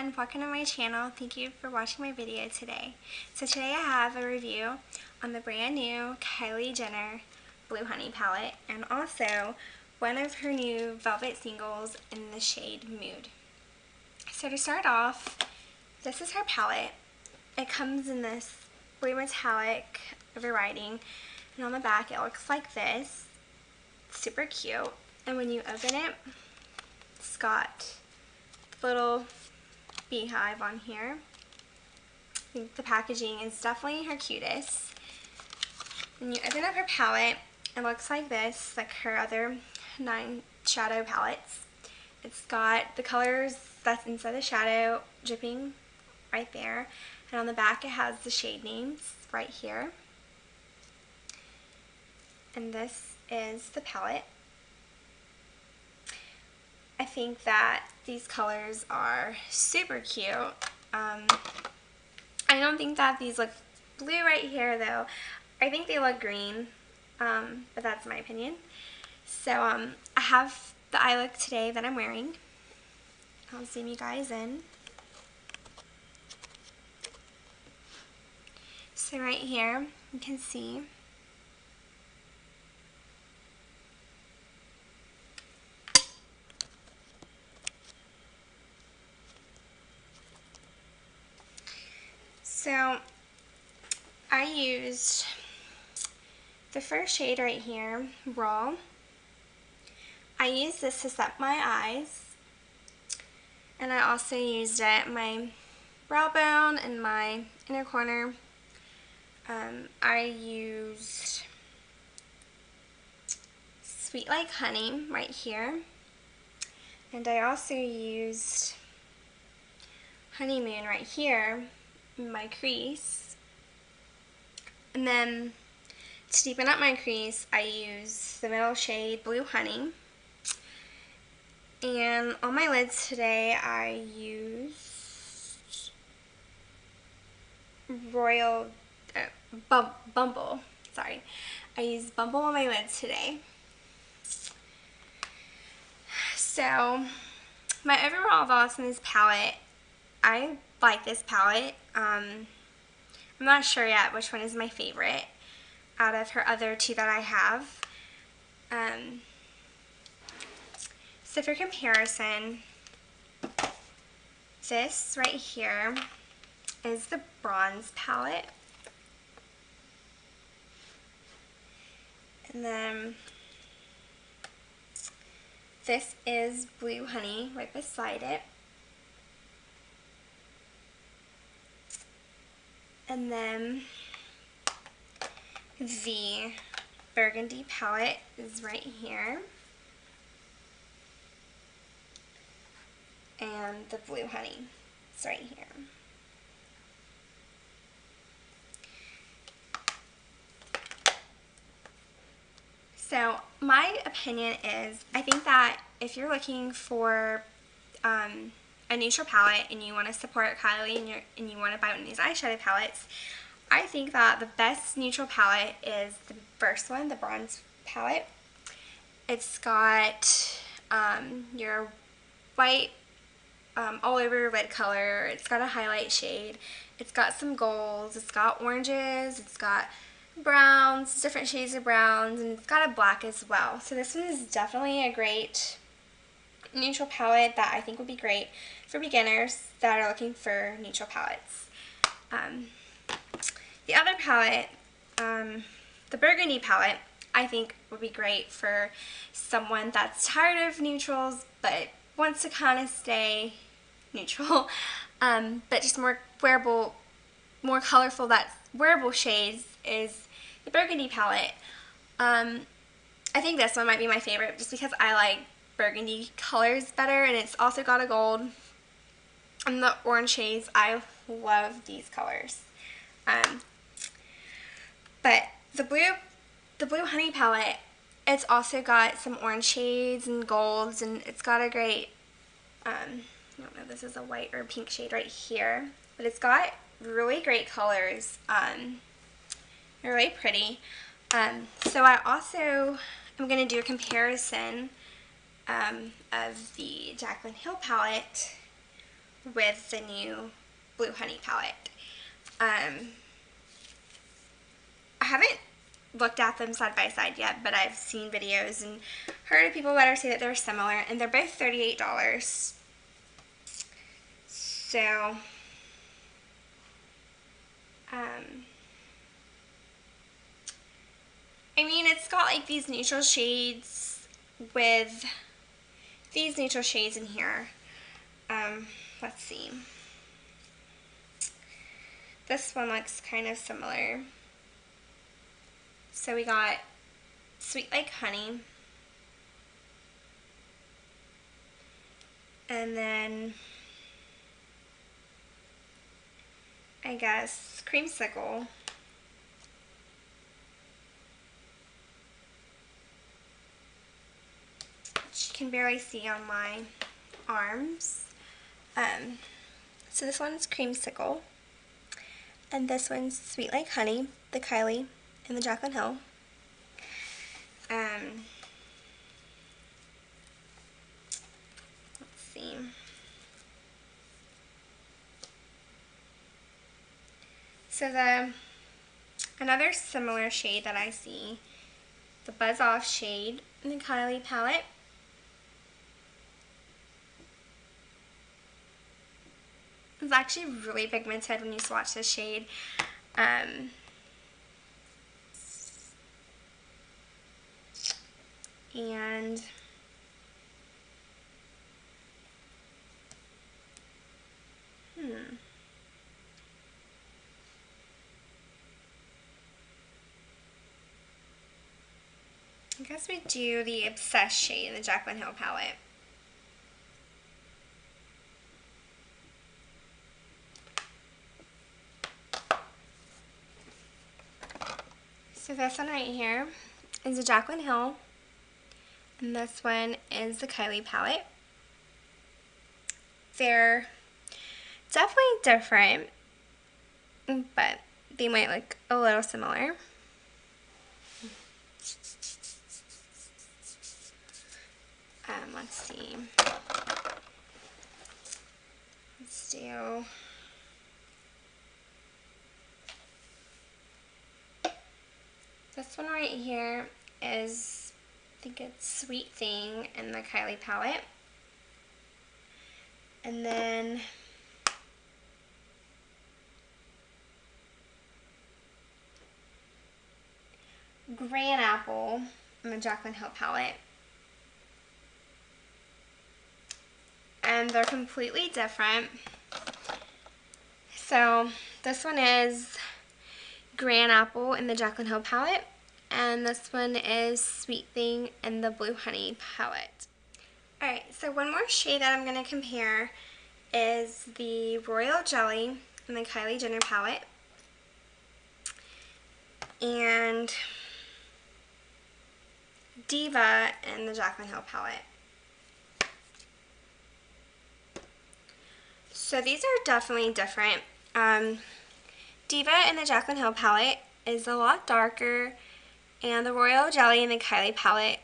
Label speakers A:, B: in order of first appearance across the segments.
A: everyone, welcome to my channel. Thank you for watching my video today. So today I have a review on the brand new Kylie Jenner Blue Honey palette and also one of her new velvet singles in the shade Mood. So to start off, this is her palette. It comes in this blue metallic overriding, and on the back it looks like this. It's super cute, and when you open it, it's got little beehive on here. I think the packaging is definitely her cutest. When you open up her palette, it looks like this, like her other 9 shadow palettes. It's got the colors that's inside the shadow dripping right there, and on the back it has the shade names right here. And this is the palette. I think that these colors are super cute. I don't think that these look blue right here though. I think they look green, but that's my opinion. So I have the eye look today that I'm wearing. I'll zoom you guys in. So right here you can see so I used the first shade right here, Raw. I used this to set my eyes, and I also used it at my brow bone and my inner corner. I used Sweet Like Honey right here, and I also used Honeymoon right here in my crease. And then to deepen up my crease, I use the middle shade Blue Honey. And on my lids today, I used Bumble. Sorry. I used Bumble on my lids today. So, my overall thoughts on this palette, I like this palette. I'm not sure yet which one is my favorite out of her other 2 that I have. So for comparison, this right here is the bronze palette. And then this is Blue Honey right beside it. And then the burgundy palette is right here. And the Blue Honey is right here. So my opinion is, I think that if you're looking for a neutral palette and you want to support Kylie and you want to buy one of these eyeshadow palettes, I think that the best neutral palette is the first one, the bronze palette. It's got your white all over your lid color. It's got a highlight shade. It's got some golds. It's got oranges. It's got browns, different shades of browns, and it's got a black as well. So this one is definitely a great neutral palette that I think would be great for beginners that are looking for neutral palettes. The other palette, the burgundy palette, I think would be great for someone that's tired of neutrals but wants to kind of stay neutral, but just more wearable, more colorful, that wearable shades is the burgundy palette. I think this one might be my favorite just because I like burgundy colors better, and it's also got a gold. And the orange shades, I love these colors. But the blue honey palette, it's also got some orange shades and golds, and it's got a great, I don't know if this is a white or pink shade right here, but it's got really great colors. They're really pretty. So I also am going to do a comparison of the Jaclyn Hill palette with the new Blue Honey palette. I haven't looked at them side by side yet, but I've seen videos and heard of people that say that they're similar, and they're both $38. So, I mean, it's got like these neutral shades with these neutral shades in here. Let's see. This one looks kind of similar. So we got Sweet Like Honey. And then, I guess, Creamsicle. Which you can barely see on my arms. So this one's Creamsicle. And this one's Sweet Like Honey, the Kylie and the Jaclyn Hill. Let's see. So another similar shade that I see, the Buzz Off shade in the Kylie palette. It's actually really pigmented when you swatch this shade. And I guess we do the Obsessed shade in the Jaclyn Hill palette. So this one right here is the Jaclyn Hill, and this one is the Kylie palette. They're definitely different, but they might look a little similar. Let's see. Let's do this one right here is, I think it's Sweet Thing in the Kylie palette. And then Gran Apple in the Jaclyn Hill palette. And they're completely different. So this one is Gran Apple in the Jaclyn Hill palette, and this one is Sweet Thing in the Blue Honey palette. Alright, so one more shade that I'm going to compare is the Royal Jelly in the Kylie Jenner palette, and Diva in the Jaclyn Hill palette. So these are definitely different. Diva in the Jaclyn Hill palette is a lot darker, and the Royal Jelly in the Kylie palette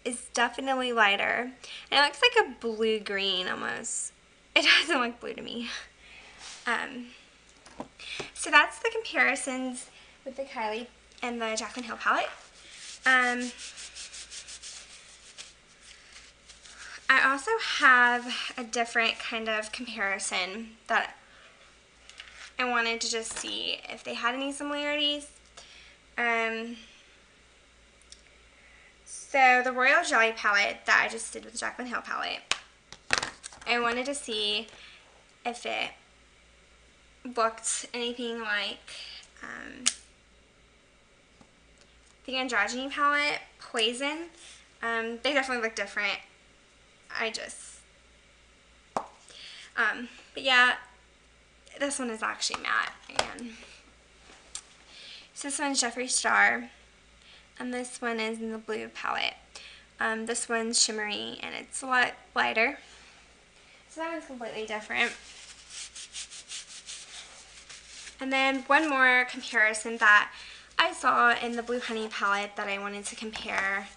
A: is definitely lighter. And it looks like a blue-green almost. It doesn't look blue to me. So that's the comparisons with the Kylie and the Jaclyn Hill palette. I also have a different kind of comparison that I wanted to just see if they had any similarities. So the Royal Jelly palette that I just did with the Jaclyn Hill palette, I wanted to see if it looked anything like the Androgyny palette, Poison. They definitely look different. But yeah, this one is actually matte, and so this one's Jeffree Star, and this one is in the blue palette. This one's shimmery, and it's a lot lighter, so that one's completely different. And then one more comparison that I saw in the Blue Honey palette that I wanted to compare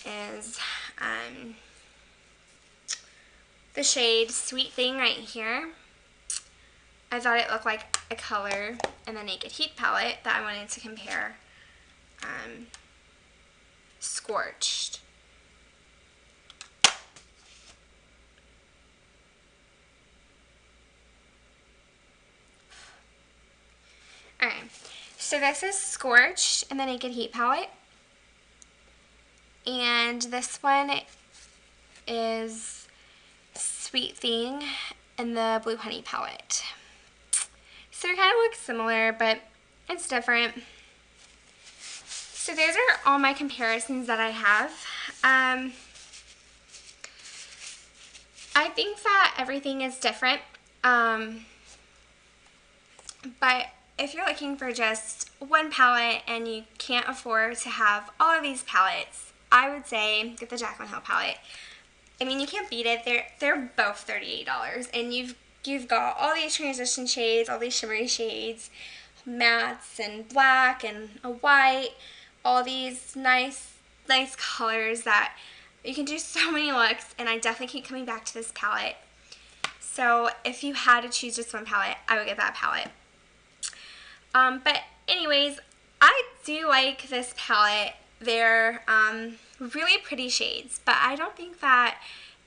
A: is the shade Sweet Thing right here. I thought it looked like a color in the Naked Heat palette that I wanted to compare. Scorched. Alright, so this is Scorched in the Naked Heat palette. And this one is Sweet Thing in the Blue Honey palette. So they kind of look similar, but it's different. So those are all my comparisons that I have. I think that everything is different. But if you're looking for just one palette and you can't afford to have all of these palettes, I would say get the Jaclyn Hill palette. I mean, you can't beat it. They're both $38, and you've got all these transition shades, all these shimmery shades, mattes and black and a white, all these nice colors that you can do so many looks, and I definitely keep coming back to this palette. So if you had to choose just one palette, I would get that palette. But anyways, I do like this palette. They're really pretty shades, but I don't think that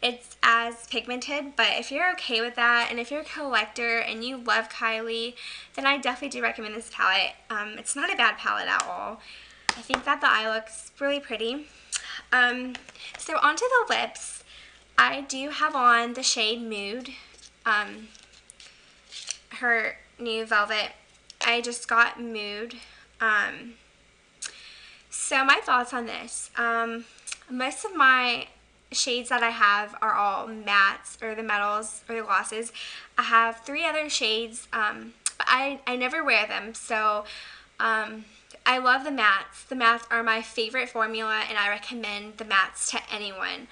A: it's as pigmented. But if you're okay with that, and if you're a collector and you love Kylie, then I definitely do recommend this palette. It's not a bad palette at all. I think that the eye looks really pretty. So onto the lips, I do have on the shade Mood, her new Velvet. I just got Mood. So my thoughts on this. Most of my shades that I have are all mattes or the metals or the glosses. I have 3 other shades, but I never wear them. So I love the mattes. The mattes are my favorite formula, and I recommend the mattes to anyone.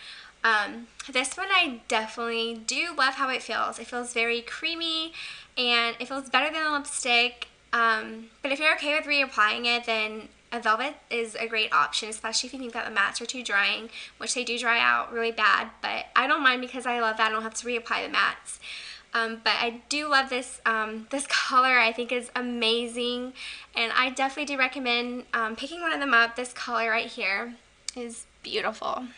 A: This one I definitely do love how it feels. It feels very creamy, and it feels better than a lipstick. But if you're okay with reapplying it, then a velvet is a great option, especially if you think that the mattes are too drying, which they do dry out really bad. But I don't mind because I love that I don't have to reapply the mattes. But I do love this this color. I think is amazing, and I definitely do recommend picking one of them up. This color right here is beautiful.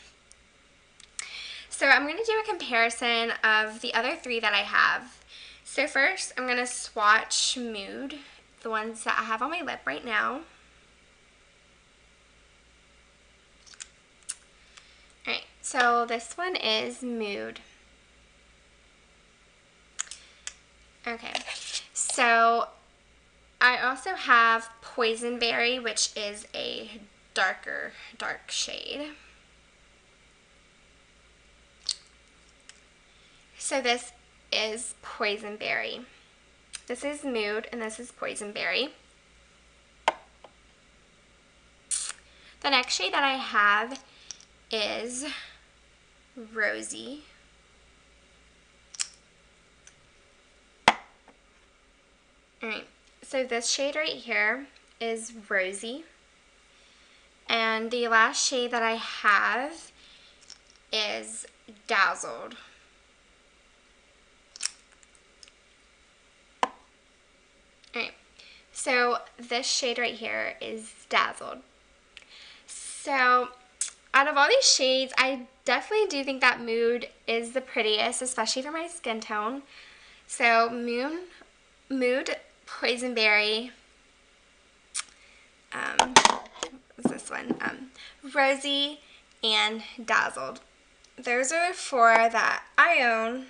A: So I'm going to do a comparison of the other 3 that I have. So first, I'm going to swatch Mood, the ones that I have on my lip right now. Alright, so this one is Mood. Okay, so I also have Poison Berry, which is a dark shade. So this is Poison Berry. This is Mood, and this is Poison Berry. The next shade that I have is Rosy. Alright, so this shade right here is Rosy. And the last shade that I have is Dazzled. Alright, so this shade right here is Dazzled. So out of all these shades, I definitely do think that Mood is the prettiest, especially for my skin tone. So Mood, Poison Berry, what's this one? Rosy, and Dazzled. Those are the 4 that I own.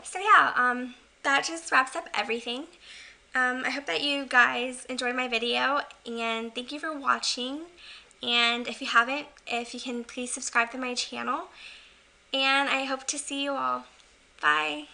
A: So yeah, that just wraps up everything. I hope that you guys enjoyed my video, and thank you for watching. And if you haven't, if you can please subscribe to my channel, and I hope to see you all. Bye!